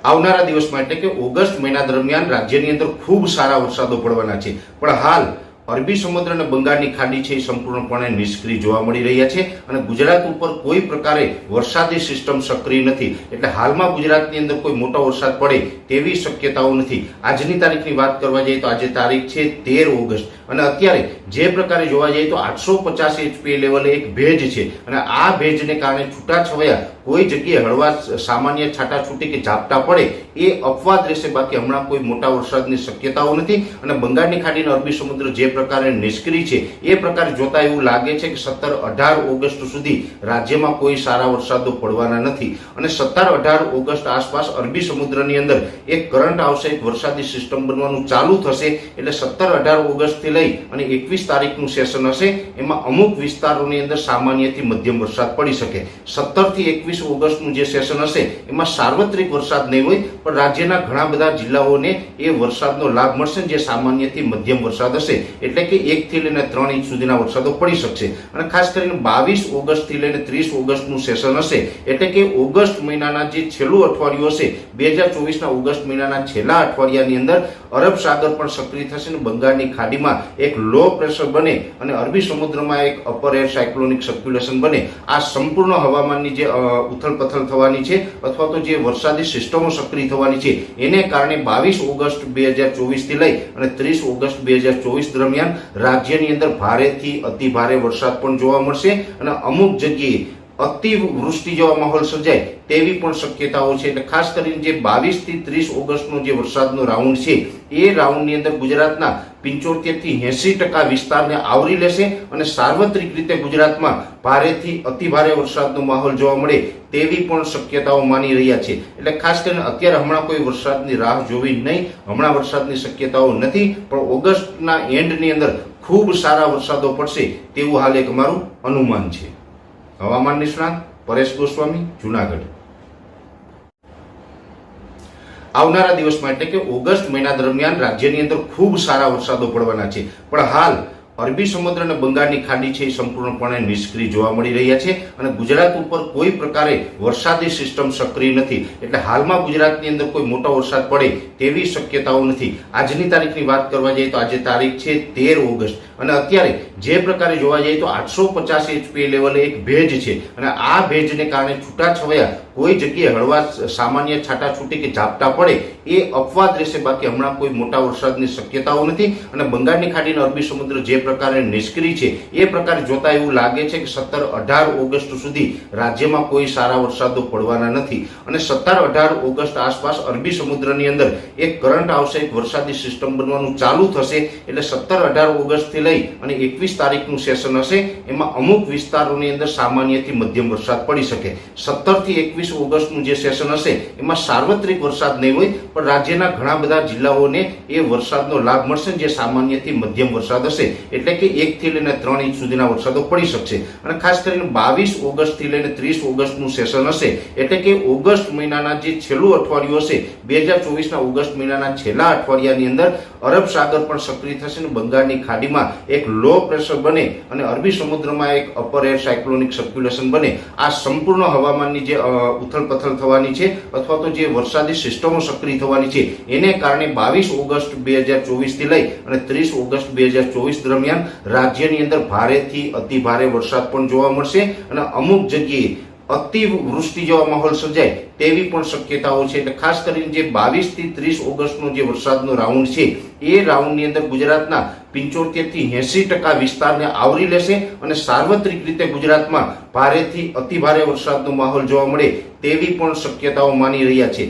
આવનારા દિવસમાં એટલે કે ઓગસ્ટ મહિના દરમિયાન રાજ્યની અંદર ખૂબ સારા વરસાદો પડવાના છે, પણ હાલ અરબી સમુદ્ર અને બંગાળની ખાડી છે એ સંપૂર્ણપણે નિષ્ક્રિય જોવા મળી રહ્યા છે અને ગુજરાત ઉપર કોઈ પ્રકારે વરસાદી સિસ્ટમ સક્રિય નથી, એટલે હાલમાં ગુજરાતની અંદર કોઈ મોટો વરસાદ પડે તેવી શક્યતાઓ નથી। આજની તારીખની વાત કરવા જઈએ તો આજે તારીખ છે 13 ઓગસ્ટ અને અત્યારે જે પ્રકારે જોવા જઈએ તો 850 એચપી લેવલે એક ભેજ છે અને આ ભેજને કારણે છૂટાછવાયા કોઈ જગ્યાએ હળવા સામાન્ય છાટાછૂટી કે ઝાપટા પડે એ અપવાદ રહેશે, બાકી હમણાં કોઈ મોટા વરસાદની શક્યતાઓ નથી। અને બંગાળની ખાડીનો અરબી સમુદ્ર જે પ્રકારે નિષ્ક્રિય છે એ પ્રકારે જોતા એવું લાગે છે કે 17-18 ઓગસ્ટ સુધી રાજ્યમાં કોઈ સારા વરસાદો પડવાના નથી અને 17-18 ઓગસ્ટ આસપાસ અરબી સમુદ્રની અંદર એક કરંટ આવશે, એક વરસાદી સિસ્ટમ બનવાનું ચાલુ થશે, એટલે 17-18 ઓગસ્ટથી લઈ અને 21 તારીખનું સેશન હશે એમાં અમુક વિસ્તારોની અંદર સામાન્યથી મધ્યમ વરસાદ પડી શકે। 17 થી 21 ઓગસ્ટનું જે સેશન હશે એમાં સાર્વત્રિક વરસાદ નહીં હોય, પણ રાજ્યના ઘણા બધા જિલ્લાઓને એ વરસાદનો લાભ મળશે જે સામાન્યથી મધ્યમ વરસાદ હશે, એટલે કે 1 થી લઈને 3 ઇંચ સુધીના વરસાદો પડી શકશે। અને ખાસ કરીને 22 ઓગસ્ટ થી લઈને 30 ઓગસ્ટનું સેશન હશે, એટલે કે ઓગસ્ટ મહિનાના જે છેલ્લું અઠવાડિયું હશે 2024ના ઓગસ્ટ મહિનાના છેલ્લા અઠવાડિયાની અંદર અરબ સાગર પણ સક્રિય થશે અને બંગાળની ખાડીમાં એક લો પ્રેશર બને અને અરબી સમુદ્રમાં એક અપર એર સાયક્લોનિક સર્ક્યુલેશન બને। આ સંપૂર્ણ હવામાનની જે ઉથલપથલ થવાની છે અથવા તો જે વરસાદી સિસ્ટમો સક્રિય થવાની છે એને કારણે 22 ઓગસ્ટ 2024 થી લઈ અને 30 ઓગસ્ટ 2024 દરમિયાન રાજ્યની અંદર ભારેથી અતિ ભારે વરસાદ પણ જોવા મળશે અને અમુક જગ્યાએ અતિવૃષ્ટિ જેવા માહોલ સર્જાય તેવી પણ શક્યતાઓ છે। એટલે ખાસ કરીને જે 22 થી 30 ઓગસ્ટનો જે વરસાદનો રાઉન્ડ છે એ રાઉન્ડની અંદર ગુજરાતના 75 થી 80% વિસ્તારને આવરી લેશે અને સાર્વત્રિક રીતે ગુજરાતમાં ભારેથી અતિ ભારે વરસાદનો માહોલ જોવા મળે તેવી પણ શક્યતાઓ માની રહ્યા છે। એટલે ખાસ કરીને અત્યારે હમણાં કોઈ વરસાદની રાહ જોવી નહીં, હમણાં વરસાદની શક્યતાઓ નથી, પણ ઓગસ્ટના એન્ડની અંદર ખૂબ સારા વરસાદો પડશે તેવું હાલ એક અમારું અનુમાન છે। હવામાન નિષ્ણાત પરેશ ગોસ્વામી, જુનાગઢ। આવનારા દિવસમાં એટલે કે ઓગસ્ટ મહિના દરમિયાન રાજ્યની અંદર ખૂબ સારા વરસાદો પડવાના છે, પણ હાલ અરબી સમુદ્ર અને બંગાળની ખાડી છે એ સંપૂર્ણપણે નિષ્ક્રિય જોવા મળી રહ્યા છે અને ગુજરાત ઉપર કોઈ પ્રકારે વરસાદી સિસ્ટમ સક્રિય નથી, એટલે હાલમાં ગુજરાતની અંદર કોઈ મોટો વરસાદ પડે તેવી શક્યતાઓ નથી। આજની તારીખની વાત કરવા જઈએ તો આજે તારીખ છે 13 ઓગસ્ટ અને અત્યારે જે પ્રકારે જોવા જઈએ તો 850 એચપી લેવલે એક ભેજ છે અને આ ભેજને કારણે છૂટાછવાયા કોઈ જગ્યાએ હળવા સામાન્ય છાટાછૂટી કે ઝાપટા પડે એ અપવાદ રહેશે, બાકી હમણાં કોઈ મોટા વરસાદની શક્યતાઓ નથી। અને બંગાળની ખાડીનો અરબી સમુદ્ર જે પ્રકારે નિષ્ક્રિય છે એ પ્રકારે જોતા એવું લાગે છે કે 17-18 ઓગસ્ટ સુધી રાજ્યમાં કોઈ સારા વરસાદો પડવાના નથી અને 17-18 ઓગસ્ટ આસપાસ અરબી સમુદ્રની અંદર એક કરંટ આવશે, એક વરસાદી સિસ્ટમ બનવાનું ચાલુ થશે, એટલે 17-18 ઓગસ્ટથી લઈ અને 21 તારીખનું સેશન હશે એમાં અમુક વિસ્તારોની અંદર સામાન્યથી મધ્યમ વરસાદ પડી શકે। 17 થી 21 ઓગસ્ટનું જે સેશન હશે એમાં સાર્વત્રિક વરસાદ નહીં હોય, પણ રાજ્યના ઘણા બધા જિલ્લાઓને એ વરસાદનો લાભ મળશે જે સામાન્યથી મધ્યમ વરસાદ હશે, એટલે કે 1 થી લઈને 3 ઇંચ સુધીના વરસાદો પડી શકશે। અને ખાસ કરીને 22 ઓગસ્ટ થી લઈને 30 ઓગસ્ટનું સેશન હશે, એટલે કે ઓગસ્ટ મહિનાના જે છેલ્લું અઠવાડિયું હશે 2024ના ઓગસ્ટ મહિનાના છેલ્લા અઠવાડિયાની અંદર અરબ સાગર પણ સક્રિય થશે અને બંગાળની ખાડીમાં એક લો પ્રેશર બને અને અરબી સમુદ્રમાં એક અપર એર સાયક્લોનિક સર્ક્યુલેશન બને। આ સંપૂર્ણ હવામાનની જે ઉથલપથલ થવાની છે અથવા તો જે વરસાદી સિસ્ટમો સક્રિય થવાની છે એને કારણે 22 ઓગસ્ટ 2024 થી લઈ અને 30 ઓગસ્ટ 2024 દરમિયાન રાજ્યની અંદર ભારેથી અતિ ભારે વરસાદ પણ જોવા મળશે અને અમુક જગ્યાએ અતિવૃષ્ટિ જેવા માહોલ સર્જાય તેવી પણ શક્યતાઓ છે। એટલે ખાસ કરીને જે 22 થી 30 ઓગસ્ટનો જે વરસાદનો રાઉન્ડ છે એ રાઉન્ડની અંદર ગુજરાતના 75 થી 80% વિસ્તારને આવરી લેશે અને સાર્વત્રિક રીતે ગુજરાતમાં ભારેથી અતિ ભારે વરસાદનો માહોલ જોવા મળે તેવી પણ શક્યતાઓ માની રહ્યા છે।